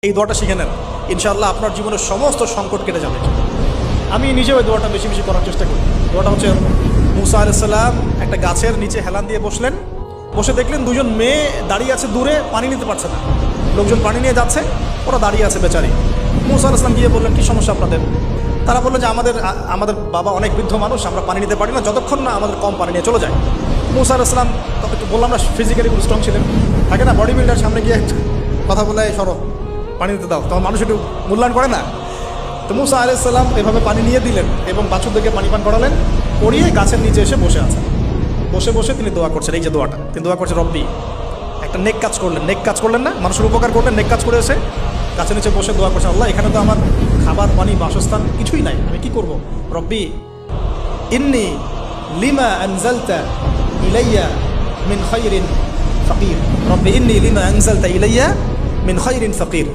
এই দোয়াটা শিখে নেন, ইনশাআল্লাহ আপনার জীবনের সমস্ত সংকট কেটে যাবে। আমি নিজেও এই দোয়াটা বেশি বেশি করার চেষ্টা করি। দোয়াটা হচ্ছে, মুসা আলাইহিস সালাম একটা গাছের নিচে হেলান দিয়ে বসলেন, বসে দেখলেন দুজন মেয়ে দাঁড়িয়ে আছে দূরে, পানি নিতে পারছে না। লোকজন পানি নিয়ে যাচ্ছে, ওরা দাঁড়িয়ে আছে বেচারি। মুসা আলাইহিস সালাম গিয়ে বললেন, কী সমস্যা আপনাদের? তারা বললো যে আমাদের বাবা অনেক বৃদ্ধ মানুষ, আমরা পানি নিতে পারি না যতক্ষণ না আমাদের কম পানি নিয়ে চলে যায়। মুসা আলাইহিস সালাম একটু বললাম না, ফিজিক্যালি খুব স্ট্রং ছিলেন, থাকে না বডি বিল্ডার, সামনে গিয়ে কথা বলে সরো পানি দিতে দাও, তখন মানুষ একটু মূল্যায়ন করে না। তো মুসা আলাইহিস সালাম এভাবে পানি নিয়ে দিলেন এবং বাছুরদেরকে পানি পান করালেন, করিয়ে গাছের নিচে এসে বসে আছেন। বসে বসে তিনি দোয়া করছেন, এই যে দোয়াটা তিনি দোয়া করছেন, রব্বি, একটা নেক কাজ করলেন না, মানুষের উপকার করলেন, নেক কাজ করে এসে গাছের নিচে বসে দোয়া করছেন, আল্লাহ এখানে তো আমার খাবার পানি বাসস্থান কিছুই নাই, আমি কি করব? রব্বি ইন্নি লিমা আনজালতা ইলাইয়া মিন খায়রিন ফাকির, রব্বি ইন্নি লিমা আনজালতা ইলাইয়া মিন খায়রিন ফাকির।